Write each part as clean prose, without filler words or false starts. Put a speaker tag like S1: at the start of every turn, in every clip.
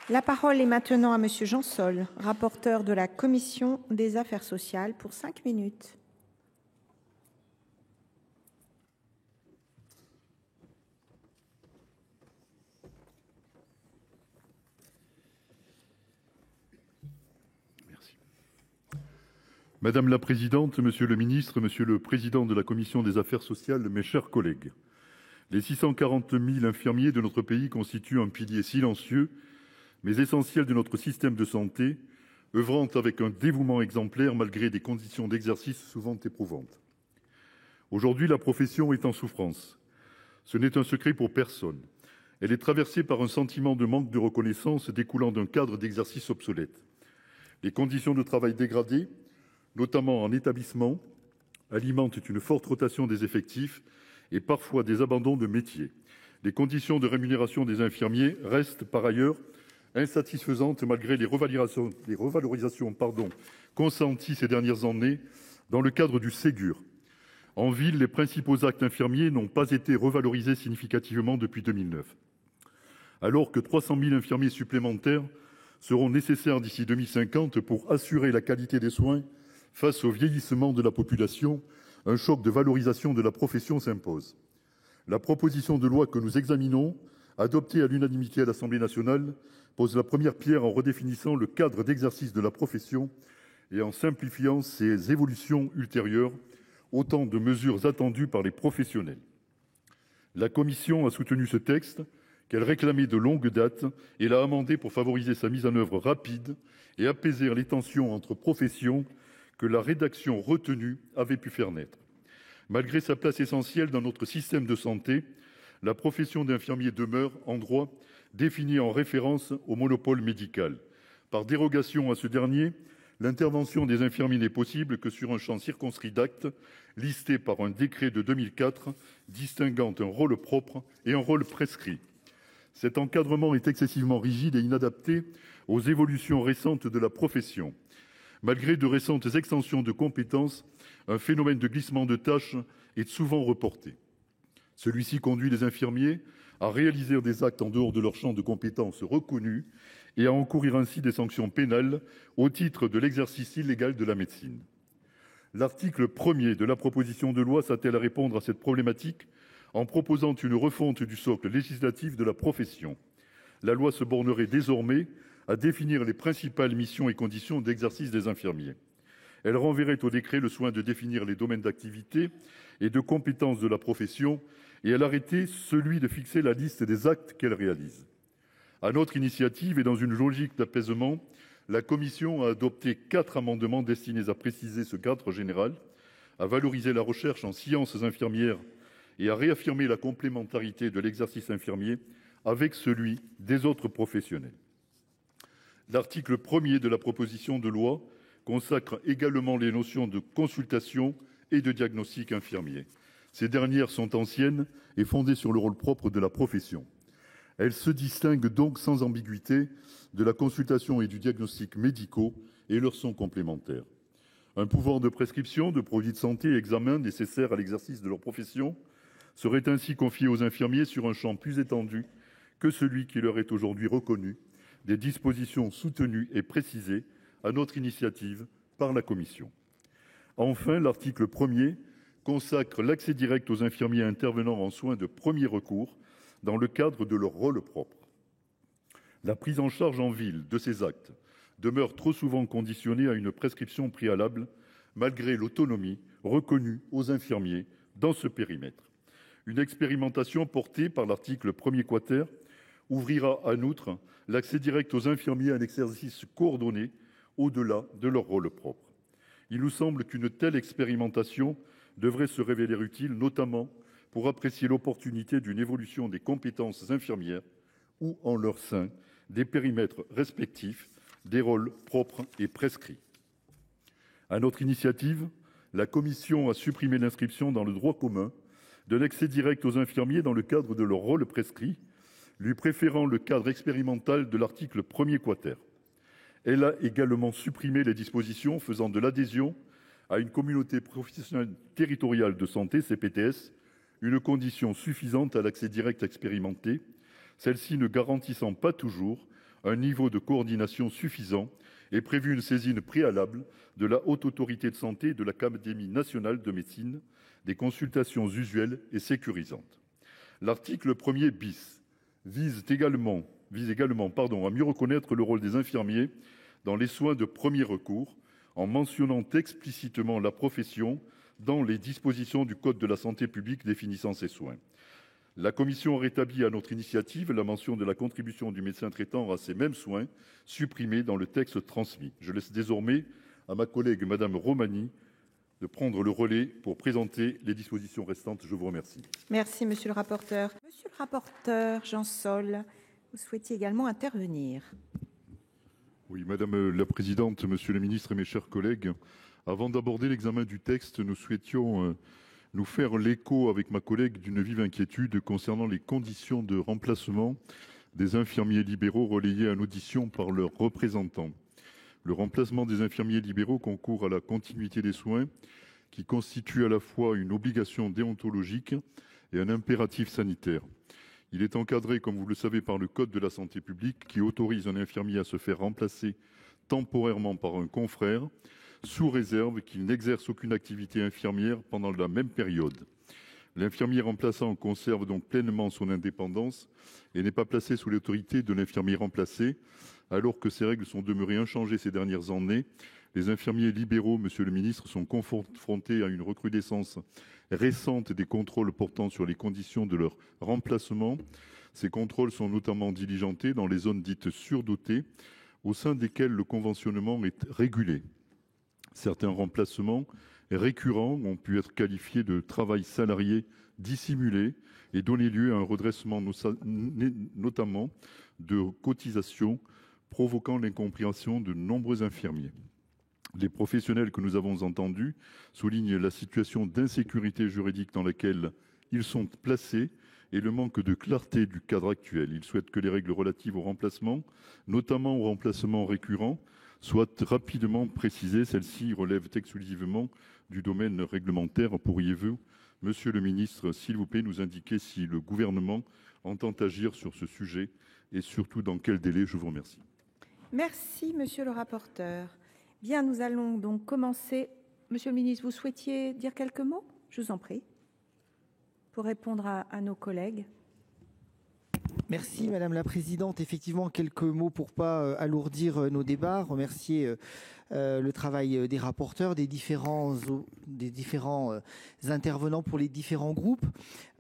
S1: La parole est maintenant à Monsieur Jean Sol, rapporteur de la Commission des affaires sociales, pour 5 minutes.
S2: Merci. Madame la présidente, monsieur le ministre, monsieur le président de la Commission des affaires sociales, mes chers collègues, les 640 000 infirmiers de notre pays constituent un pilier silencieux mais essentiel de notre système de santé, œuvrant avec un dévouement exemplaire malgré des conditions d'exercice souvent éprouvantes. Aujourd'hui, la profession est en souffrance. Ce n'est un secret pour personne. Elle est traversée par un sentiment de manque de reconnaissance découlant d'un cadre d'exercice obsolète. Les conditions de travail dégradées, notamment en établissement, alimentent une forte rotation des effectifs et parfois des abandons de métiers. Les conditions de rémunération des infirmiers restent par ailleurs insatisfaisante malgré les revalorisations consenties ces dernières années dans le cadre du Ségur. En ville, les principaux actes infirmiers n'ont pas été revalorisés significativement depuis 2009. Alors que 300 000 infirmiers supplémentaires seront nécessaires d'ici 2050 pour assurer la qualité des soins face au vieillissement de la population, un choc de valorisation de la profession s'impose. La proposition de loi que nous examinons, adoptée à l'unanimité à l'Assemblée nationale, pose la première pierre en redéfinissant le cadre d'exercice de la profession et en simplifiant ses évolutions ultérieures, autant de mesures attendues par les professionnels. La Commission a soutenu ce texte qu'elle réclamait de longue date et l'a amendé pour favoriser sa mise en œuvre rapide et apaiser les tensions entre professions que la rédaction retenue avait pu faire naître. Malgré sa place essentielle dans notre système de santé, la profession d'infirmier demeure, en droit, définie en référence au monopole médical. Par dérogation à ce dernier, l'intervention des infirmiers n'est possible que sur un champ circonscrit d'actes, listé par un décret de 2004, distinguant un rôle propre et un rôle prescrit. Cet encadrement est excessivement rigide et inadapté aux évolutions récentes de la profession. Malgré de récentes extensions de compétences, un phénomène de glissement de tâches est souvent reporté. Celui-ci conduit les infirmiers à réaliser des actes en dehors de leur champ de compétences reconnus et à encourir ainsi des sanctions pénales au titre de l'exercice illégal de la médecine. L'article 1er de la proposition de loi s'attelle à répondre à cette problématique en proposant une refonte du socle législatif de la profession. La loi se bornerait désormais à définir les principales missions et conditions d'exercice des infirmiers. Elle renverrait au décret le soin de définir les domaines d'activité et de compétences de la profession et à l'arrêté celui de fixer la liste des actes qu'elle réalise. À notre initiative et dans une logique d'apaisement, la Commission a adopté 4 amendements destinés à préciser ce cadre général, à valoriser la recherche en sciences infirmières et à réaffirmer la complémentarité de l'exercice infirmier avec celui des autres professionnels. L'article 1er de la proposition de loi consacre également les notions de consultation et de diagnostic infirmier. Ces dernières sont anciennes et fondées sur le rôle propre de la profession. Elles se distinguent donc sans ambiguïté de la consultation et du diagnostic médicaux et leur sont complémentaires. Un pouvoir de prescription de produits de santé et examens nécessaires à l'exercice de leur profession serait ainsi confié aux infirmiers sur un champ plus étendu que celui qui leur est aujourd'hui reconnu, des dispositions soutenues et précisées à notre initiative par la Commission. Enfin, l'article 1er consacre l'accès direct aux infirmiers intervenant en soins de premier recours dans le cadre de leur rôle propre. La prise en charge en ville de ces actes demeure trop souvent conditionnée à une prescription préalable, malgré l'autonomie reconnue aux infirmiers dans ce périmètre. Une expérimentation portée par l'article 1er quater ouvrira en outre l'accès direct aux infirmiers à un exercice coordonné au-delà de leur rôle propre. Il nous semble qu'une telle expérimentation devrait se révéler utile, notamment pour apprécier l'opportunité d'une évolution des compétences infirmières ou, en leur sein, des périmètres respectifs, des rôles propres et prescrits. À notre initiative, la Commission a supprimé l'inscription dans le droit commun de l'accès direct aux infirmiers dans le cadre de leur rôle prescrit, lui préférant le cadre expérimental de l'article 1er quater. Elle a également supprimé les dispositions faisant de l'adhésion à une communauté professionnelle territoriale de santé, CPTS, une condition suffisante à l'accès direct expérimenté, celle-ci ne garantissant pas toujours un niveau de coordination suffisant est prévue une saisine préalable de la Haute Autorité de Santé et de l'Académie nationale de médecine, des consultations usuelles et sécurisantes. L'article 1er bis vise également à mieux reconnaître le rôle des infirmiers dans les soins de premier recours, en mentionnant explicitement la profession dans les dispositions du Code de la santé publique définissant ces soins. La commission a rétabli à notre initiative la mention de la contribution du médecin traitant à ces mêmes soins, supprimée dans le texte transmis. Je laisse désormais à ma collègue Madame Romani de prendre le relais pour présenter les dispositions restantes. Je vous remercie.
S1: Merci, monsieur le rapporteur. Monsieur le rapporteur Jean Sol, vous souhaitiez également intervenir.
S2: Oui, Madame la Présidente, Monsieur le Ministre et mes chers collègues, avant d'aborder l'examen du texte, nous souhaitions nous faire l'écho avec ma collègue d'une vive inquiétude concernant les conditions de remplacement des infirmiers libéraux relayés en audition par leurs représentants. Le remplacement des infirmiers libéraux concourt à la continuité des soins qui constitue à la fois une obligation déontologique et un impératif sanitaire. Il est encadré, comme vous le savez, par le Code de la santé publique qui autorise un infirmier à se faire remplacer temporairement par un confrère sous réserve qu'il n'exerce aucune activité infirmière pendant la même période. L'infirmier remplaçant conserve donc pleinement son indépendance et n'est pas placé sous l'autorité de l'infirmier remplacé, alors que ces règles sont demeurées inchangées ces dernières années. Les infirmiers libéraux, Monsieur le Ministre, sont confrontés à une recrudescence récente des contrôles portant sur les conditions de leur remplacement. Ces contrôles sont notamment diligentés dans les zones dites surdotées, au sein desquelles le conventionnement est régulé. Certains remplacements récurrents ont pu être qualifiés de travail salarié dissimulé et donner lieu à un redressement notamment de cotisations, provoquant l'incompréhension de nombreux infirmiers. Les professionnels que nous avons entendus soulignent la situation d'insécurité juridique dans laquelle ils sont placés et le manque de clarté du cadre actuel. Ils souhaitent que les règles relatives au remplacement, notamment au remplacement récurrent, soient rapidement précisées. Celles-ci relèvent exclusivement du domaine réglementaire. Pourriez-vous, Monsieur le Ministre, s'il vous plaît, nous indiquer si le gouvernement entend agir sur ce sujet et surtout dans quel délai? Je vous remercie.
S1: Merci, monsieur le rapporteur. Bien, nous allons donc commencer. Monsieur le ministre, vous souhaitiez dire quelques mots? Je vous en prie, pour répondre à nos collègues.
S3: Merci Madame la Présidente. Effectivement, quelques mots pour ne pas alourdir nos débats. Remercier le travail des rapporteurs, des différents intervenants pour les différents groupes.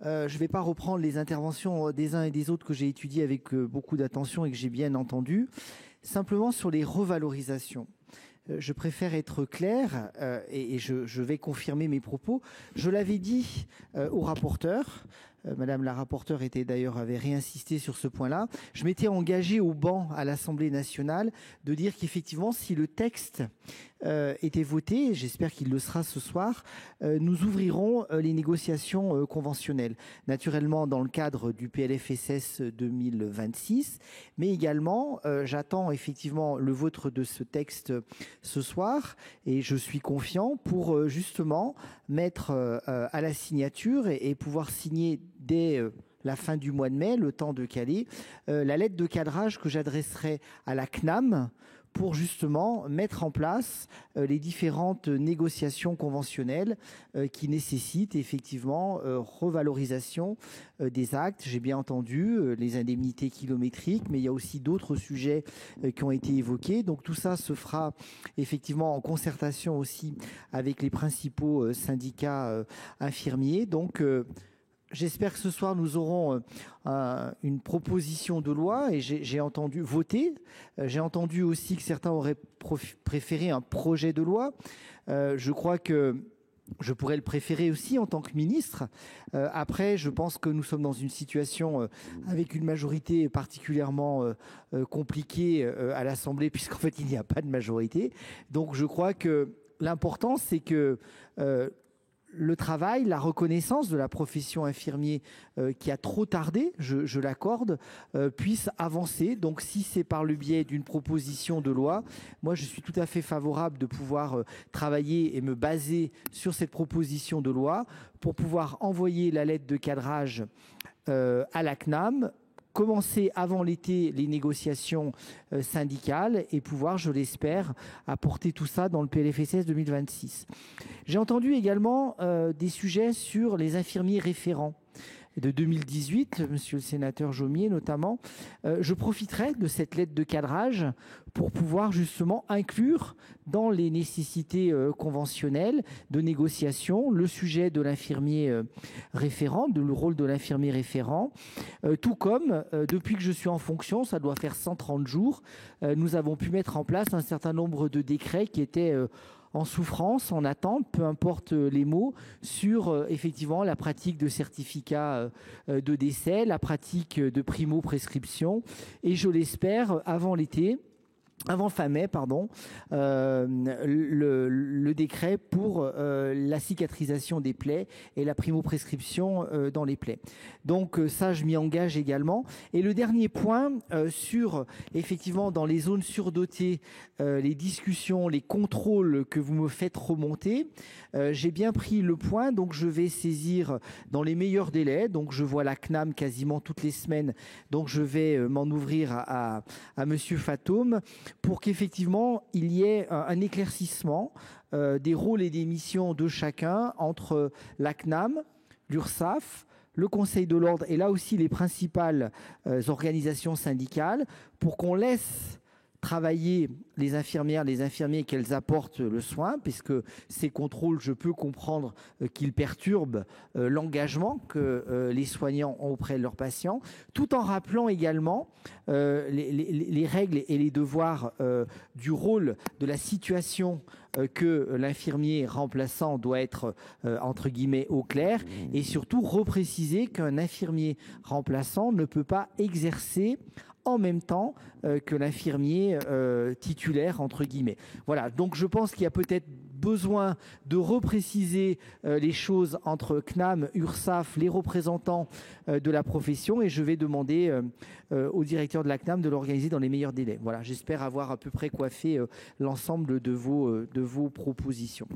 S3: Je ne vais pas reprendre les interventions des uns et des autres que j'ai étudiées avec beaucoup d'attention et que j'ai bien entendues. Simplement sur les revalorisations. Je préfère être clair et je vais confirmer mes propos. Je l'avais dit au rapporteur. Madame la rapporteure avait réinsisté sur ce point-là. Je m'étais engagé au banc à l'Assemblée nationale de dire qu'effectivement, si le texte était voté, j'espère qu'il le sera ce soir, nous ouvrirons les négociations conventionnelles. Naturellement, dans le cadre du PLFSS 2026, mais également, j'attends effectivement le vote de ce texte ce soir et je suis confiant pour justement mettre à la signature et pouvoir signer dès la fin du mois de mai, le temps de caler, la lettre de cadrage que j'adresserai à la CNAM pour justement mettre en place les différentes négociations conventionnelles qui nécessitent effectivement revalorisation des actes. J'ai bien entendu les indemnités kilométriques, mais il y a aussi d'autres sujets qui ont été évoqués. Donc tout ça se fera effectivement en concertation aussi avec les principaux syndicats infirmiers. Donc j'espère que ce soir, nous aurons une proposition de loi et j'ai entendu voter. J'ai entendu aussi que certains auraient préféré un projet de loi. Je crois que je pourrais le préférer aussi en tant que ministre. Après, je pense que nous sommes dans une situation avec une majorité particulièrement compliquée à l'Assemblée, puisqu'en fait, il n'y a pas de majorité. Donc, je crois que l'important, c'est que le travail, la reconnaissance de la profession infirmier qui a trop tardé, je l'accorde, puisse avancer. Donc si c'est par le biais d'une proposition de loi, moi je suis tout à fait favorable de pouvoir travailler et me baser sur cette proposition de loi pour pouvoir envoyer la lettre de cadrage à la CNAM, commencer avant l'été les négociations syndicales et pouvoir, je l'espère, apporter tout ça dans le PLFSS 2026. J'ai entendu également des sujets sur les infirmiers référents de 2018, monsieur le sénateur Jomier notamment. Je profiterai de cette lettre de cadrage pour pouvoir justement inclure dans les nécessités conventionnelles de négociation le sujet de l'infirmier référent, le rôle de l'infirmier référent, tout comme depuis que je suis en fonction, ça doit faire 130 jours, nous avons pu mettre en place un certain nombre de décrets qui étaient en souffrance, en attente, peu importe les mots, sur effectivement la pratique de certificats de décès, la pratique de primo-prescription, et je l'espère avant l'été, avant fin mai, pardon, le décret pour la cicatrisation des plaies et la primo-prescription dans les plaies. Donc ça, je m'y engage également. Et le dernier point, sur effectivement dans les zones surdotées, les discussions, les contrôles que vous me faites remonter, j'ai bien pris le point, donc je vais saisir dans les meilleurs délais. Donc je vois la CNAM quasiment toutes les semaines, donc je vais m'en ouvrir à Monsieur Fatoum, pour qu'effectivement il y ait un éclaircissement des rôles et des missions de chacun entre la CNAM, l'URSSAF, le Conseil de l'Ordre et là aussi les principales organisations syndicales, pour qu'on laisse travailler les infirmières, les infirmiers, qu'elles apportent le soin, puisque ces contrôles, je peux comprendre qu'ils perturbent l'engagement que les soignants ont auprès de leurs patients, tout en rappelant également les règles et les devoirs du rôle, de la situation que l'infirmier remplaçant doit être entre guillemets au clair, et surtout repréciser qu'un infirmier remplaçant ne peut pas exercer en même temps que l'infirmier titulaire, entre guillemets. Voilà, donc je pense qu'il y a peut-être besoin de repréciser les choses entre CNAM, URSSAF, les représentants de la profession, et je vais demander au directeur de la CNAM de l'organiser dans les meilleurs délais. Voilà, j'espère avoir à peu près coiffé l'ensemble de vos propositions.